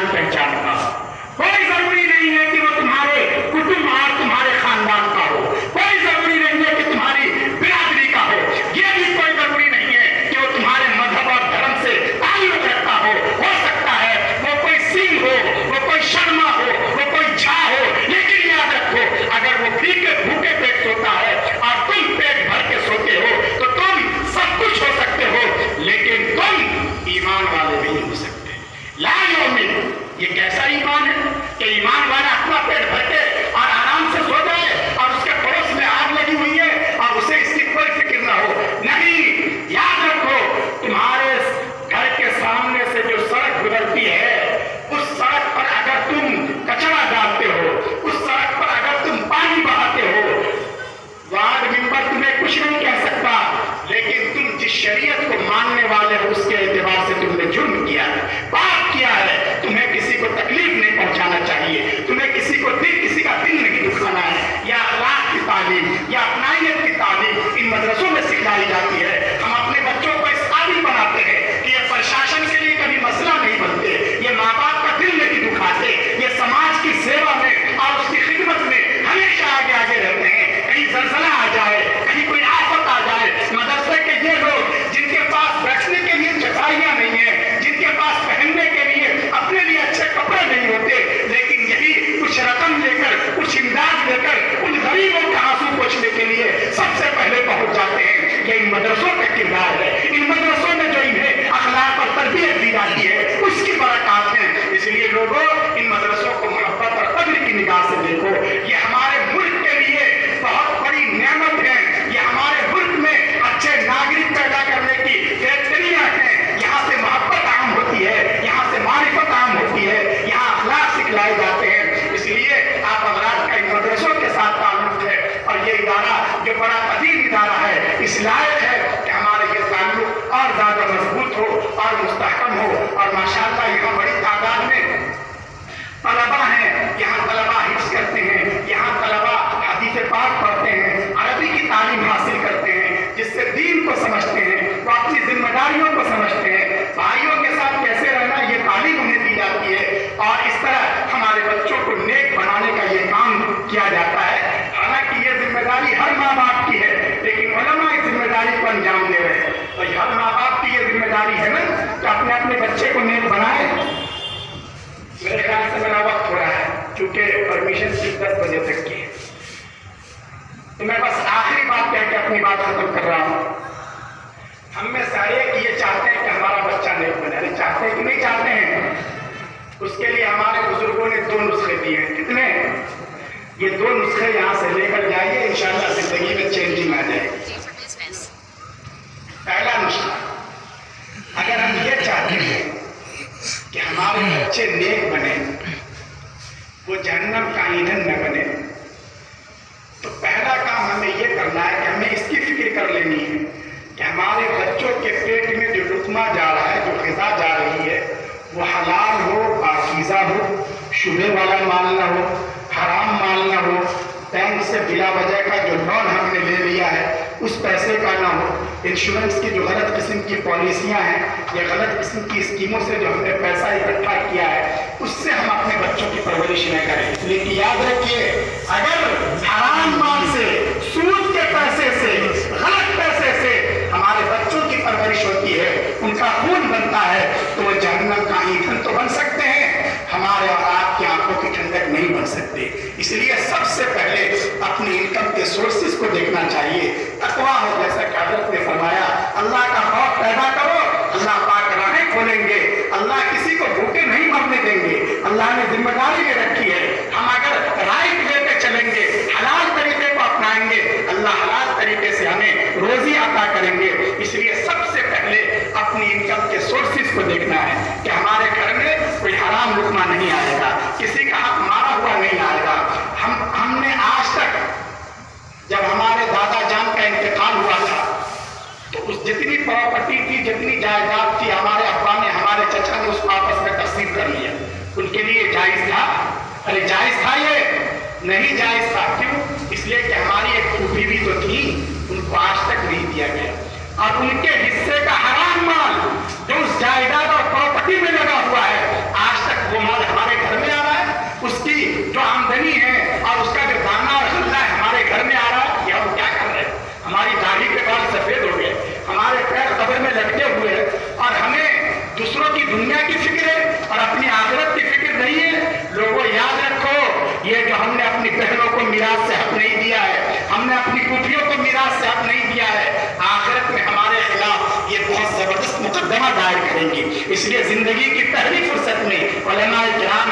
जान पहचान का हो। कोई जरूरी नहीं है कि वो तुम्हारे कुटुंब और तुम्हारे खानदान का हो, कोई जरूरी नहीं है कि तुम्हारी बिरादरी का हो, ये भी कोई जरूरी नहीं है कि वो तुम्हारे मजहब और धर्म से ताल्लुक रखता हो सकता है वो कोई सिंह हो, वो कोई शर्मा हो, वो कोई झा हो, लेकिन याद रखो अगर वो भूखे पेट सोता है और तुम पेट भर के सोते हो तो तुम सब कुछ हो सकते हो, लेकिन तुम ईमान वाले नहीं हो सकते। ला युमिन, ये कैसा ईमान है कि ईमान वाला अपना पेट भर के और आराम से सो जाए और उसके पड़ोस में आग लगी हुई है और उसे इसकी कोई फिक्र ना हो। नहीं, याद रखो तुम्हारे घर के सामने से जो सड़क गुजरती है उस सड़क पर अगर तुम कचरा डालते हो, उस सड़क पर अगर तुम पानी बहाते हो, वाद मिंबर तुम्हें कुछ नहीं कह सकता, लेकिन तुम जिस शरीयत को मानने वाले हो उसके एतबार से तुमने जुर्म किया है, पाप किया है। तुम्हें किसी को तकलीफ नहीं पहुंचाना चाहिए, तुम्हें किसी का दिल नहीं दुखाना है। या अखलाक की तालीम या अपनाइयत की तालीम इन मदरसों में सिखाई जाती है। हम अपने बच्चों को इस काबिल बनाते हैं कि ये प्रशासन के लिए कभी मसला नहीं बनते, ये माँ बाप का दिल नहीं दुखाते, ये समाज की सेवा में और उसकी खिदमत में हमेशा आगे आगे रहते हैं। कहीं जलजला आ जाए, कहीं कोई आफत आ जाए, मदरसे के ये लोग जिनके पास बैठने के लिए चटाइयां नहीं है, जिनके पास पहनने के लिए अपने लिए अच्छे कपड़े नहीं होते, लेकिन यही कुछ रकम लेकर, कुछ इमदाद लेकर उन गरीबों के आंसू पोंछने के लिए सबसे पहले पहुंच जाते हैं। ये इन मदरसों का किरदार है। इन मदरसों में जो इन्हें अखलाक और तरबियत दी जाती है उसकी बरकत है। इसलिए लोगों इन मदरसों को मोहब्बत और कद्र की निगाह से देखो। ये हमारे मुल्क के लिए बहुत बड़ी नेमत है। ये हमारे मुल्क में अच्छे नागरिक पैदा करने की फैक्ट्रियां हैं। यहाँ से मोहब्बत आम होती है, यहाँ से मारिफत आम होती है, यहाँ अखलाक सिखलाए जाते हैं। इसलिए आप हजरात का इन मदरसों के साथ ताल्लुक है और ये इदारा जो बड़ा कदीम इदारा है इस लायक है कि हमारे ये ताल्लुक और ज्यादा मजबूत हो और मुस्तहकम हो। और माशाअल्लाह यहाँ बड़ी तादाद में तलबा हैं, यहाँ तलबा हिफ्ज़ करते हैं, यहाँ तलबा हदीस पाक पढ़ते हैं, अरबी की तालीम हासिल करते हैं, जिससे दीन को समझते हैं, वो अपनी जिम्मेदारियों को समझते हैं, भाइयों के साथ कैसे रहना ये तालीम उन्हें दी जाती है। और इस तरह हमारे बच्चों को नेक बनाने का ये काम किया जाता है। हालांकि ये जिम्मेदारी हर माँ बाप की है, लेकिन उलमा इस जिम्मेदारी को अंजाम दे रहे हैं। तो हर माँ बाप की ये जिम्मेदारी है ना कि अपने अपने बच्चे को नेक बनाए। मेरे ख्याल से मेरा वक्त हो रहा है, चूंकि परमिशन सिर्फ 10 बजे तक की है, तो मैं बस आखिरी बात कह के अपनी बात खत्म कर रहा हूँ। हम में से एक ये चाहते हैं कि हमारा बच्चा नेक बने। अरे चाहते हैं कि नहीं चाहते हैं? उसके लिए हमारे बुजुर्गों ने 2 नुस्खे दिए हैं। कितने? ये 2 नुस्खे यहाँ से लेकर जाइए, इंशाअल्लाह जिंदगी में चेंजिंग आ जाएगी। पहला नुस्खा, अगर हम ये चाहते हैं कि हमारे बच्चे नेक बने, वो जहन्नम का ईंधन न बने, तो पहला काम हमें ये करना है कि हमें इसकी फिक्र कर लेनी है कि हमारे बच्चों के पेट में जो लुकमा जा रहा है, जो ग़िज़ा जा रही है, वो हलाल हो, पाकीज़ा हो, शुबे वाला माल ना हो, हराम माल ना हो, बैंक से बिला वजह का जो लोन हमने ले लिया है उस पैसे का ना हो, इंश्योरेंस की जो गलत किस्म की पॉलिसियां हैं या गलत किस्म की स्कीमों से जो हमने पैसा इकट्ठा किया है उससे हम अपने बच्चों की परवरिश न करें। इसलिए कि याद रखिए, अगर हराम माल से, सूद के पैसे से, गलत पैसे से हमारे बच्चों की परवरिश होती है, उनका खून बनता है, तो वो जहन्नम का ईंधन तो बन सकते हैं, हमारे और आपकी आंखों की ठंडक नहीं बन सकते। इसलिए सबसे पहले अपनी इनकम के सोर्सेज को देखना चाहिए। तकवा हो, जैसा कि हज़रत ने फरमाया, अल्लाह का खौफ पैदा करो, अल्लाह पाक राहें खोलेंगे, अल्लाह किसी को भूखे नहीं मरने देंगे। अल्लाह ने जिम्मेदारी ले रखी है, हम अगर राइट वे पे चलेंगे, हलाल तरीके को अपनाएंगे, अल्लाह हलाल तरीके से हमें रोजी अता करेंगे। इसलिए सबसे पहले अपनी इनकम के सोर्सेज को देखना है कि हमारे घर में कोई हराम लुकमा नहीं आएगा, किसी का हक मारा हुआ नहीं आएगा। हमने आज तक, जब हमारे दादा जान का इंतकाल हुआ था, तो उस जितनी प्रॉपर्टी थी, जितनी जायदाद थी, हमारे अब्बा ने, हमारे चचा ने उसको आपस में तकसीम कर लिया। उनके लिए जायज था? अरे जायज था? ये नहीं जायज था। क्यों? इसलिए कि हमारी एक फूफी भी तो थी, उनको आज तक नहीं दिया गया, और उनके हिस्से का हराम माल जो उस जायदाद और प्रॉपर्टी में लगा हुआ है, आज तक वो माल مقدمہ دائر کریں گے. اس لیے زندگی کی پہلی فرصت میں علماء کرام